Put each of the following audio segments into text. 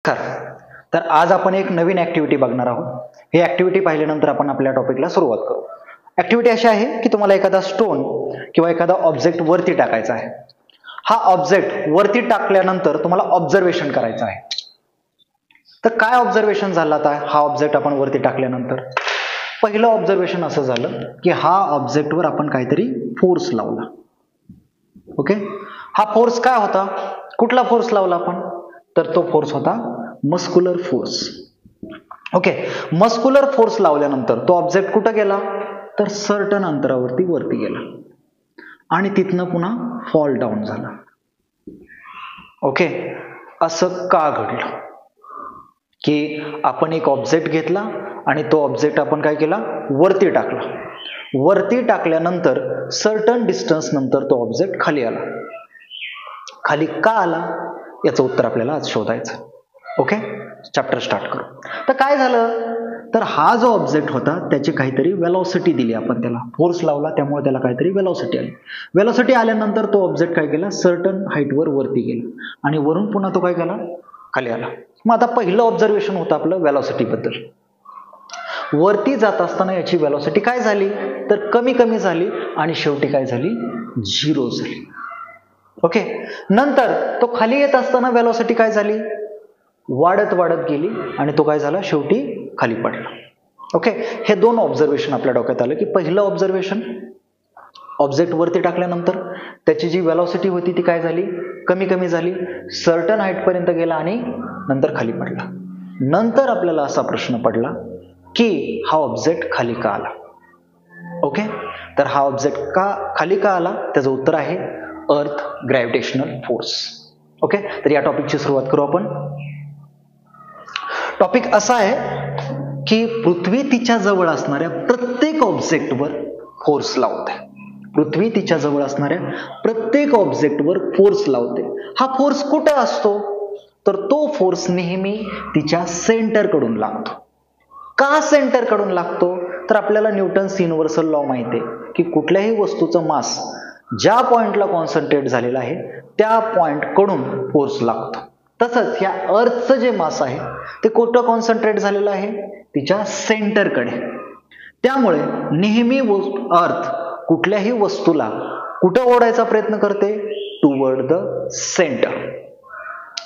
नमस्कार. तर आज आपण एक नवीन ऍक्टिव्हिटी बघणार आहोत. ही ऍक्टिव्हिटी पाहिल्यानंतर आपण आपल्या टॉपिकला सुरुवात करू. ऍक्टिव्हिटी अशी आहे की तुम्हाला एखादा स्टोन किंवा एखादा ऑब्जेक्ट वरती टाकायचा आहे. हा ऑब्जेक्ट वरती टाकल्यानंतर तुम्हाला ऑब्झर्वेशन करायचं आहे. तर काय ऑब्झर्वेशन झालं आता हा ऑब्जेक्ट आपण वरती टाकल्यानंतर? पहिलं ऑब्झर्वेशन असं झालं की हा ऑब्जेक्टवर आपण काहीतरी फोर्स लावला. ओके, हा फोर्स काय होता? कुठला फोर्स लावला आपण? तर तो फोर्स होता muscular force. Okay, muscular force लावल्यानंतर तो ऑब्जेक्ट कुठं गेला? तर सर्टन अंतरावरती वरती गेला आणि तिथनं पुन्हा फॉल डाऊन झाला. ओके, असं का घडलं की आपण एक ऑब्जेक्ट घेतला आणि तो ऑब्जेक्ट आपण काय केला? वरती टाकला. वरती टाकल्यानंतर सर्टन डिस्टन्स नंतर तो ऑब्जेक्ट खाली आला. खाली का आला याचं उत्तर आपल्याला आज शोधायचं. ओके, चॅप्टर स्टार्ट करू. तर काय झालं? तर हा जो ऑब्जेक्ट होता त्याची काहीतरी वेलॉसिटी दिली आपण, त्याला फोर्स लावला त्यामुळे त्याला काहीतरी वेलॉसिटी आली. वेलॉसिटी आल्यानंतर तो ऑब्जेक्ट काय केला? सर्टन हाईटवर वरती गेला आणि वरून पुन्हा तो काय केला? खाली आला. मग आता पहिलं ऑब्झर्वेशन होतं आपलं वेलॉसिटी बद्दल. वरती जात असताना याची वेलॉसिटी काय झाली? तर कमी कमी झाली आणि शेवटी काय झाली? 0 झाली. ओके, नंतर तो खाली येत असताना वेलॉसिटी काय झाली? वाढत वाढत गेली आणि तो काय झाला? शेवटी खाली पडला. ओके, हे दोन ऑब्झर्वेशन आपल्या डोक्यात आलं की पहिलं ऑब्झर्वेशन, ऑब्जेक्ट वरती टाकल्यानंतर त्याची जी वेलॉसिटी होती ती काय झाली? कमी कमी झाली, सर्टन हाईट पर्यंत गेला आणि नंतर खाली पडला. नंतर आपल्याला असा प्रश्न पडला की हा ऑब्जेक्ट खाली का आला? ओके, तर हा ऑब्जेक्ट का खाली का आला? त्याचं उत्तर आहे अर्थ ग्रॅव्हिटेशनल फोर्स. ओके, तर या टॉपिकची सुरुवात करू आपण. टॉपिक असा आहे की पृथ्वी तिच्या जवळ असणाऱ्या प्रत्येक ऑब्जेक्टवर फोर्स लावते. पृथ्वी तिच्या जवळ असणाऱ्या प्रत्येक ऑब्जेक्टवर फोर्स लावते. हा फोर्स कुठे असतो? तर तो फोर्स नेहमी तिच्या सेंटर कडून लागतो. का सेंटर कडून लागतो? तर आपल्याला न्यूटन्स युनिव्हर्सल लॉ माहिती आहे की कुठल्याही वस्तूचं मास ज्या पॉइंटला कॉन्सन्ट्रेट झालेलं आहे त्या पॉइंट कडून फोर्स लागतो. तसंच या अर्थचं जे मास आहे ते कुठं कॉन्सन्ट्रेट झालेलं आहे? तिच्या सेंटरकडे. त्यामुळे नेहमी अर्थ कुठल्याही वस्तूला कुठं ओढायचा प्रयत्न करते? Toward the centre.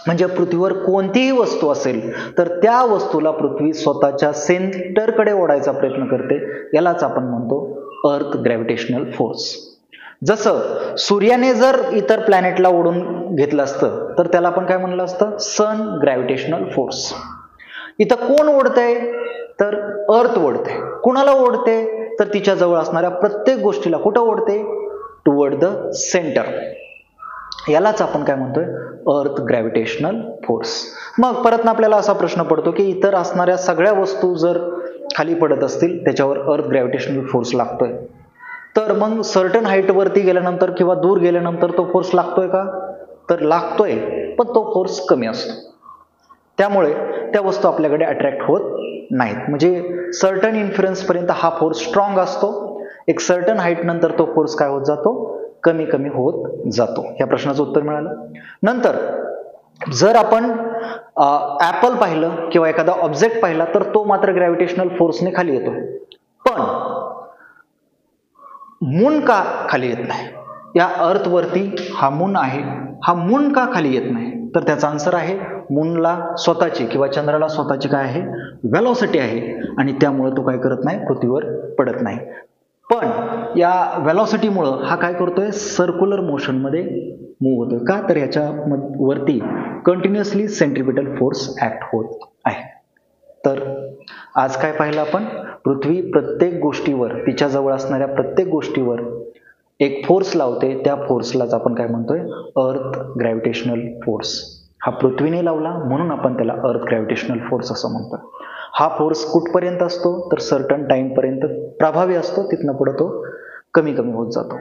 म्हणजे पृथ्वीवर कोणतीही वस्तू असेल तर त्या वस्तूला पृथ्वी स्वतःच्या सेंटरकडे ओढायचा प्रयत्न करते. यालाच आपण म्हणतो अर्थ ग्रॅव्हिटेशनल फोर्स. जसं सूर्याने जर इतर प्लॅनेटला ओढून घेतलं असतं तर त्याला आपण काय म्हणलं असतं? सन ग्रॅव्हिटेशनल फोर्स. इथं कोण ओढतंय? तर अर्थ ओढते. कुणाला ओढते? तर तिच्या जवळ असणाऱ्या प्रत्येक गोष्टीला. कुठं ओढते? Toward the centre. यालाच आपण काय म्हणतोय? अर्थ ग्रॅव्हिटेशनल फोर्स. मग परत आपल्याला असा प्रश्न पडतो की इतर असणाऱ्या सगळ्या वस्तू जर खाली पडत असतील त्याच्यावर अर्थ ग्रॅव्हिटेशनल फोर्स लागतोय, तर मग सर्टन हाईट वरती गेल्यानंतर किंवा दूर गेल्यानंतर तो फोर्स लागतोय का? तर लागतोय, पण तो फोर्स कमी असतो. त्यामुळे त्या वस्तू आपल्याकडे अट्रॅक्ट होत नाहीत. म्हणजे सर्टन इन्फ्लुएन्स पर्यंत हा फोर्स स्ट्रॉंग असतो. एक सर्टन हाईट नंतर तो फोर्स काय होत जातो? कमी कमी होत जातो. या प्रश्नाचं उत्तर मिळालं. नंतर जर आपण ऍपल पाहिलं किंवा एखादा ऑब्जेक्ट पाहिला तर तो मात्र ग्रॅव्हिटेशनल फोर्सने खाली येतो. पण मून का खाली येत नाही? या अर्थ वरती हा मून आहे, हा मून का खाली येत नाही? तर त्याचा आन्सर आहे मूनला स्वतःची किंवा चंद्राला स्वतःची काय आहे? वेलॉसिटी आहे आणि त्यामुळे तो काय करत नाही? पृथ्वीवर पडत नाही. पण या वेलॉसिटीमुळं हा काय करतोय? सर्क्युलर मोशन मध्ये मूव्ह होतोय. का? तर याच्या वरती कंटिन्युअसली सेंट्रिपिटल फोर्स ऍक्ट होत आहे. तर आज काय पाहिलं आपण? पृथ्वी प्रत्येक गोष्टीवर, तिच्या जवळ असणाऱ्या प्रत्येक गोष्टीवर एक फोर्स लावते. त्या फोर्सलाच आपण काय म्हणतोय? अर्थ ग्रॅव्हिटेशनल फोर्स. हा पृथ्वीने लावला म्हणून आपण त्याला अर्थ ग्रॅव्हिटेशनल फोर्स असं म्हणतोय. हा फोर्स कुठपर्यंत असतो? तर सर्टन टाइम पर्यंत प्रभावी असतो. तिथनं पुढे तो कमी कमी होत जातो.